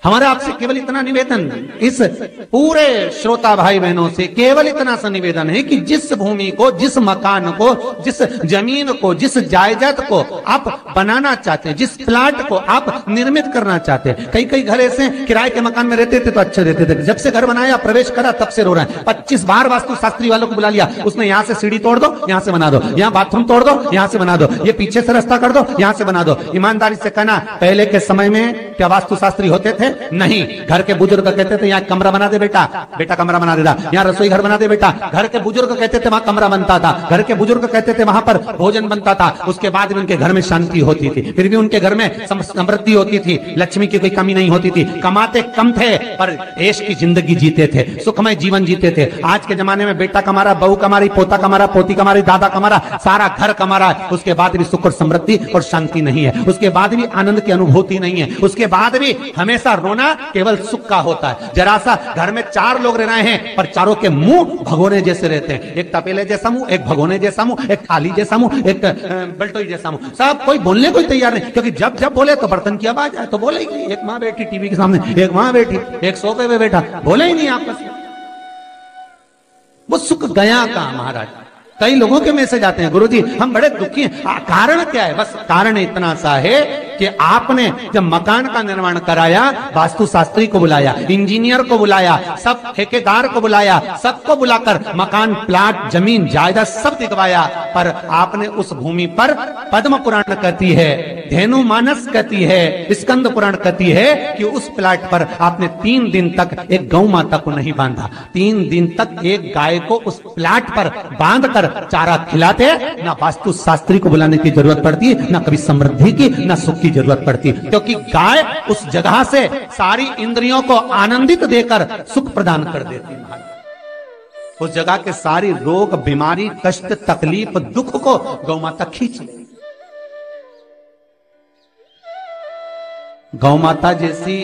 हमारा आपसे केवल इतना निवेदन, इस पूरे श्रोता भाई बहनों से केवल इतना सा निवेदन है कि जिस भूमि को, जिस मकान को, जिस जमीन को, जिस जायदाद को आप बनाना चाहते हैं, जिस प्लाट को आप निर्मित करना चाहते हैं, कई कई घर ऐसे किराए के मकान में रहते थे तो अच्छे रहते थे, जब से घर बनाया प्रवेश करा तब से रो रहे हैं। 25 बार वास्तु शास्त्री वालों को बुला लिया, उसने यहां से सीढ़ी तोड़ दो, यहां से बना दो, यहां बाथरूम तोड़ दो, यहां से बना दो, ये पीछे से रास्ता कर दो, यहां से बना दो। ईमानदारी से कहना, पहले के समय में क्या वास्तु शास्त्री होते थे? नहीं। घर के बुजुर्ग कहते थे यहाँ कमरा बना दे बेटा, बेटा कमरा बना देता, यहाँ रसोई घर बना दे बेटा, घर के बुजुर्ग कहते थे वहां कमरा बनता था, घर के बुजुर्ग कहते थे वहां पर भोजन बनता था, उसके बाद भी उनके घर में शांति होती थी, फिर भी उनके घर में समृद्धि होती थी, लक्ष्मी की कोई कमी नहीं होती थी, कमाते कम थे पर ऐश की जिंदगी जीते थे, सुखमय जीवन जीते थे। आज के जमाने में बेटा कमा रहा, बहू कमा रही, पोता कमा रहा, पोती कमा रही, दादा कमा रहा, सारा घर कमा रहा है, उसके बाद भी सुख और समृद्धि और शांति नहीं है, उसके बाद भी आनंद की अनुभूति नहीं है, उसके बाद भी हमेशा रोना केवल सुख का होता है। जरा सा घर में 4 लोग रह रहे हैं पर चारों के मुंह भगोने जैसे रहते हैं, एक तपेले जैसा मुंह, एक भगोने जैसा मुंह, एक थाली जैसा मुंह, एक बल्टोई जैसा मुंह, सब कोई बोलने को तैयार नहीं, क्योंकि जब जब बोले तो बर्तन की आवाज आए तो बोले ही नहीं। एक माँ बैठी टीवी के सामने, एक माँ बैठी, एक सोफे पे बैठा, बोले ही नहीं आपस में। वो सुख गया कहां महाराज? कई लोगों के मैसेज आते हैं, गुरुजी हम बड़े दुखी हैं, कारण क्या है? बस कारण इतना सा है कि आपने जब मकान का निर्माण कराया, वास्तु शास्त्री को बुलाया, इंजीनियर को बुलाया, सब ठेकेदार को बुलाया, सबको बुलाकर मकान, प्लाट, जमीन, जायदाद सब दिखवाया, पर आपने उस भूमि पर पद्म पुराण कहती है, धेनु मानस कहती है, स्कंद पुराण कहती है कि उस प्लाट पर आपने 3 दिन तक एक गौ माता को नहीं बांधा, 3 दिन तक एक गाय को उस प्लाट पर बांध कर चारा खिलाते। ना वास्तु शास्त्री को बुलाने की जरूरत पड़ती है, ना कभी समृद्धि की, ना सुख की जरूरत पड़ती, क्योंकि गाय उस जगह से सारी इंद्रियों को आनंदित देकर सुख प्रदान कर देती है। उस जगह के सारी रोग, बीमारी, कष्ट, तकलीफ, दुख को गौ माता खींच ले। गौ माता जैसी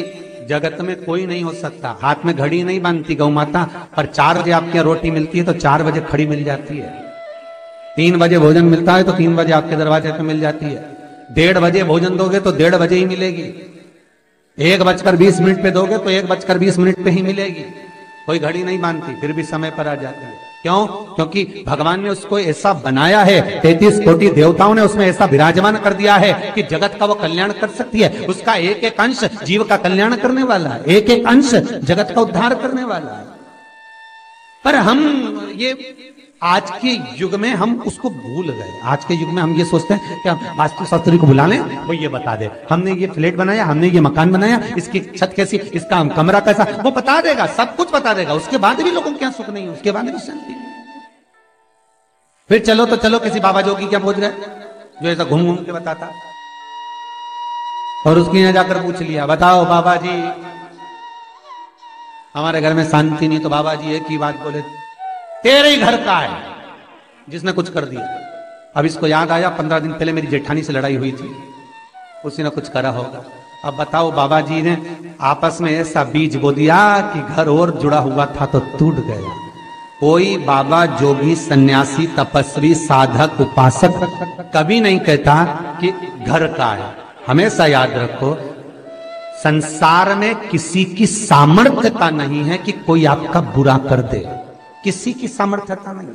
जगत में कोई नहीं हो सकता। हाथ में घड़ी नहीं बांधती गौ माता, पर 4 बजे आपके यहाँ रोटी मिलती है तो 4 बजे खड़ी मिल जाती है। 3 बजे भोजन मिलता है तो 3 बजे आपके दरवाजे पे मिल जाती है। 1:30 बजे भोजन दोगे तो 1:30 बजे ही मिलेगी। 1:20 पे दोगे तो 1:20 पे ही मिलेगी। कोई घड़ी नहीं बांधती, फिर भी समय पर आ जाती है। क्यों? क्योंकि भगवान ने उसको ऐसा बनाया है, 33 कोटि देवताओं ने उसमें ऐसा विराजमान कर दिया है कि जगत का वो कल्याण कर सकती है। उसका एक एक अंश जीव का कल्याण करने वाला है, एक एक अंश जगत का उद्धार करने वाला है। पर हम ये आज के युग में हम उसको भूल गए। आज के युग में हम ये सोचते हैं कि हम वास्तु शास्त्री को बुला लें, वो ये बता दे, हमने ये फ्लैट बनाया, हमने ये मकान बनाया, इसकी छत कैसी, इसका कमरा कैसा, वो बता देगा, सब कुछ बता देगा। उसके बाद भी लोगों के यहाँ सुख नहीं है, उसके बाद भी शांति। फिर चलो तो चलो किसी बाबा जोगी क्या पहुंच गए जो ऐसा घूम घूम के बताता, और उसके यहाँ जाकर पूछ लिया, बताओ बाबा जी हमारे घर में शांति नहीं, तो बाबा जी एक ही बात बोले, तेरे ही घर का है जिसने कुछ कर दिया। अब इसको याद आया 15 दिन पहले मेरी जेठानी से लड़ाई हुई थी, उसी ने कुछ करा होगा। अब बताओ बाबा जी ने आपस में ऐसा बीज बो दिया कि घर और जुड़ा हुआ था तो टूट गया। कोई बाबा, जोगी, सन्यासी, तपस्वी, साधक, उपासक कभी नहीं कहता कि घर का है। हमेशा याद रखो, संसार में किसी की सामर्थ्यता नहीं है कि कोई आपका बुरा कर दे, किसी की सामर्थ्यता नहीं।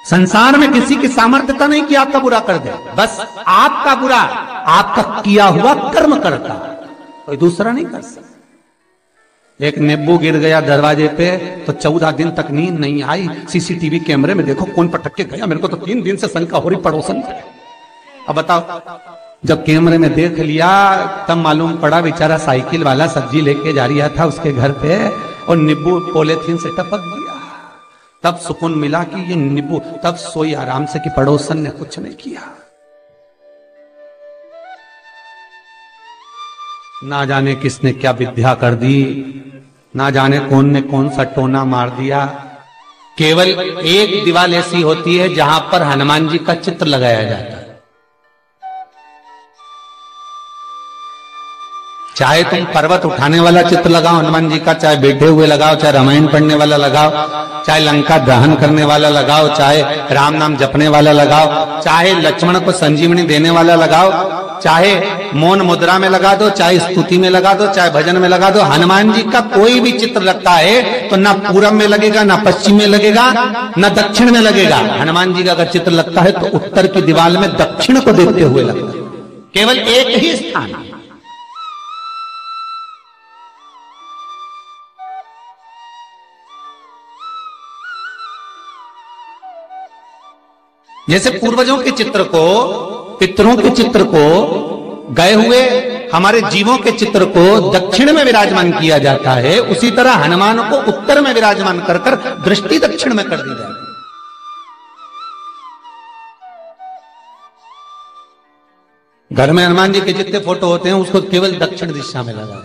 संसार में किसी की सामर्थ्यता नहीं कि आपका बुरा कर दे, बस आपका बुरा आपका किया हुआ कर्म करता, कोई दूसरा नहीं कर सकता। एक नींबू गिर गया दरवाजे पे तो 14 दिन तक नींद नहीं आई। सीसीटीवी कैमरे में देखो कौन पटक के गया, मेरे को तो 3 दिन से शंका हो रही पड़ोसन से। अब बताओ, जब कैमरे में देख लिया तब मालूम पड़ा बेचारा साइकिल वाला सब्जी लेके जा रहा था उसके घर पे और नींबू पॉलीथीन से टपक गया। तब सुकून मिला कि ये नींबू, तब सोई आराम से कि पड़ोसन ने कुछ नहीं किया। ना जाने किसने क्या विद्या कर दी, ना जाने कौन ने कौन सा टोना मार दिया। केवल एक दीवार ऐसी होती है जहां पर हनुमान जी का चित्र लगाया जाता है। चाहे तुम पर्वत उठाने वाला चित्र लगाओ हनुमान जी का, चाहे बैठे हुए लगाओ, चाहे रामायण पढ़ने वाला लगाओ, चाहे लंका दहन करने वाला लगाओ, चाहे राम नाम जपने वाला लगाओ, चाहे लक्ष्मण को संजीवनी देने वाला लगाओ, चाहे मौन मुद्रा में लगा दो, चाहे स्तुति में लगा दो, चाहे भजन में लगा दो, हनुमान जी का कोई भी चित्र लगता है तो ना पूरब में लगेगा, ना पश्चिम में लगेगा, ना दक्षिण में लगेगा। हनुमान जी का अगर चित्र लगता है तो उत्तर की दीवार में दक्षिण को देखते हुए लगता है, केवल एक ही स्थान। जैसे पूर्वजों के चित्र को, पितरों के चित्र को, गए हुए हमारे जीवों के चित्र को दक्षिण में विराजमान किया जाता है, उसी तरह हनुमान को उत्तर में विराजमान कर कर दृष्टि दक्षिण में कर दी जाती है। घर में हनुमान जी के जितने फोटो होते हैं उसको केवल दक्षिण दिशा में लगा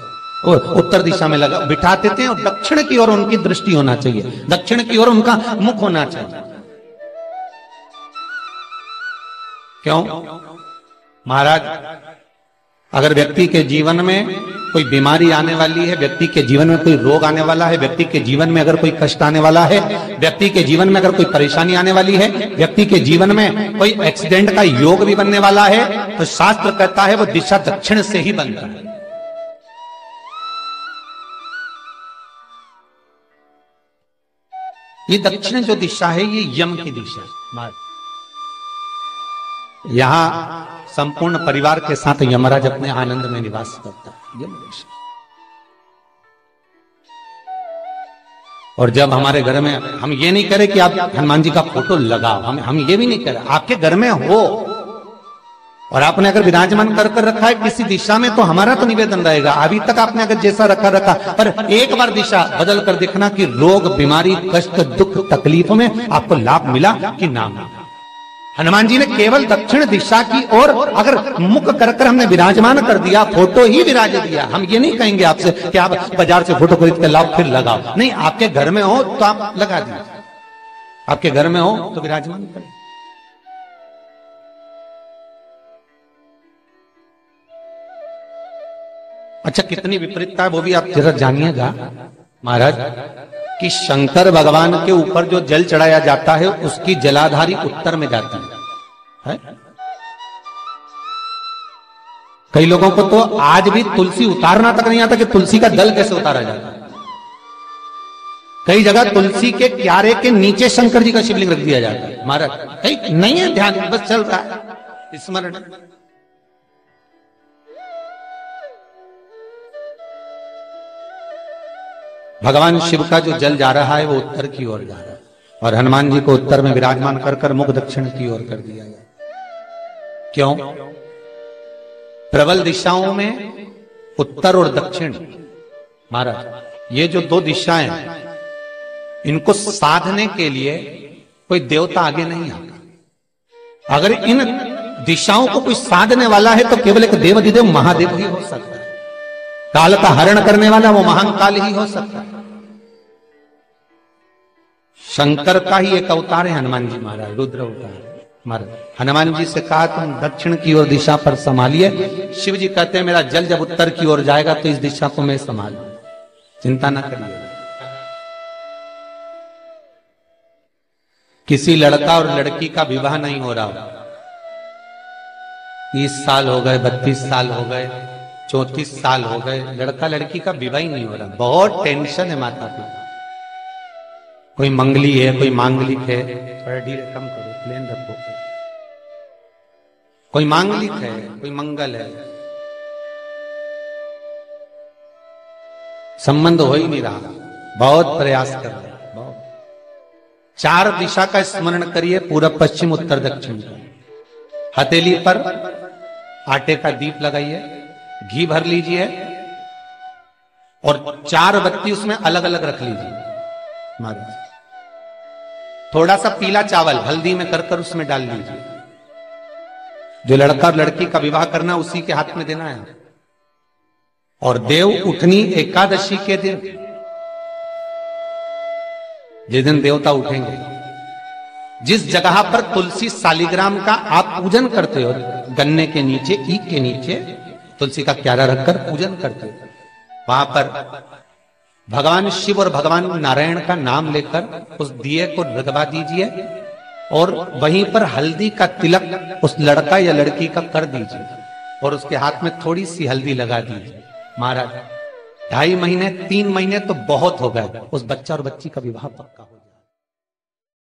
और उत्तर दिशा में लगा बिठा देते हैं, और दक्षिण की ओर उनकी दृष्टि होना चाहिए, दक्षिण की ओर उनका मुख होना चाहिए। क्यों? महाराज, अगर व्यक्ति के जीवन में कोई बीमारी आने वाली है, व्यक्ति के जीवन में कोई रोग आने वाला है, व्यक्ति के जीवन में अगर कोई कष्ट आने वाला है, व्यक्ति के जीवन में अगर कोई परेशानी आने वाली है, व्यक्ति के जीवन में कोई एक्सीडेंट का योग भी बनने वाला है, तो शास्त्र कहता है वो दिशा दक्षिण से ही बनता है। ये दक्षिण जो दिशा है ये यम की दिशा है। यहां संपूर्ण परिवार के साथ यमराज अपने आनंद में निवास करता है, यम दिशा। और जब हमारे घर में, हम ये नहीं करें कि आप हनुमान जी का फोटो लगाओ, हम ये भी नहीं करें, आपके घर में हो और आपने अगर विराजमान कर कर रखा है किसी दिशा में, तो हमारा तो निवेदन रहेगा, अभी तक आपने अगर जैसा रखा, पर एक बार दिशा बदल कर देखना कि रोग, बीमारी, कष्ट, दुख, तकलीफ में आपको लाभ मिला कि ना मिला। हनुमान जी ने केवल दक्षिण दिशा की ओर अगर मुख कर कर हमने विराजमान कर दिया, फोटो ही विराज दिया। हम ये नहीं कहेंगे आपसे कि आप बाजार से फोटो खरीद कर लाओ फिर लगाओ, नहीं, आपके घर में हो तो आप लगा दीजिए, आपके घर में हो तो विराजमान करें। अच्छा, कितनी विपरीतता है वो भी आप जरा जानिएगा महाराज, कि शंकर भगवान के ऊपर जो जल चढ़ाया जाता है उसकी जलाधारी उत्तर में जाती है। कई लोगों को तो आज भी तुलसी उतारना तक नहीं आता कि तुलसी का दल कैसे उतारा जाता है। कई जगह तुलसी के क्यारे के नीचे शंकर जी का शिवलिंग रख दिया जाता है। महाराज नहीं है ध्यान, बस चल रहा है स्मरण। भगवान शिव का जो जल जा रहा है वो उत्तर की ओर जा रहा है, और हनुमान जी को उत्तर में विराजमान कर कर मुख दक्षिण की ओर कर दिया गया। क्यों? प्रबल दिशाओं में उत्तर और दक्षिण, महाराज, ये जो दो दिशाएं इनको साधने के लिए कोई देवता आगे नहीं आता। अगर इन दिशाओं को कोई साधने वाला है तो केवल एक देवाधिदेव महादेव ही हो सकता है। काल का हरण करने वाला वो महाकाल ही हो सकता है। शंकर का ही एक अवतार है हनुमान जी महाराज, रुद्र अवतार महाराज। हनुमान जी से कहा तुम दक्षिण की ओर दिशा पर संभालिए, शिव जी कहते हैं मेरा जल जब उत्तर की ओर जाएगा तो इस दिशा को मैं संभालू, चिंता ना करिए। किसी लड़का और लड़की का विवाह नहीं हो रहा, 30 साल हो गए, 32 साल हो गए, 34 साल हो गए, लड़का लड़की का विवाह ही नहीं हो रहा। बहुत टेंशन है माता पिता। कोई मंगली है, कोई मांगलिक है, थोड़ा धीरे कम करो, प्लेन रखो। कोई मांगलिक है, कोई मंगल है, संबंध हो ही नहीं रहा, बहुत प्रयास कर रहे हैं। बहुत 4 दिशा का स्मरण करिए, पूरब, पश्चिम, उत्तर, दक्षिण। हथेली पर आटे का दीप लगाइए, घी भर लीजिए और 4 बत्ती उसमें अलग अलग रख लीजिए। महाराज, थोड़ा सा पीला चावल हल्दी में कर कर उसमें डाल लीजिए। जो लड़का और लड़की का विवाह करना उसी के हाथ में देना है। और देव उठनी एकादशी के दिन, जिस दिन देवता उठेंगे, जिस जगह पर तुलसी शालिग्राम का आप पूजन करते हो, गन्ने के नीचे, ईख के नीचे तुलसी का क्यारा रखकर पूजन करते हो, वहां पर भगवान शिव और भगवान नारायण का नाम लेकर उस दिए को रगवा दीजिए और वहीं पर हल्दी का तिलक उस लड़का या लड़की का कर दीजिए। और उसके हाथ में थोड़ी सी हल्दी लगा दीजिए। महाराज 2.5 महीने 3 महीने तो बहुत हो गए, उस बच्चा और बच्ची का विवाह पक्का हो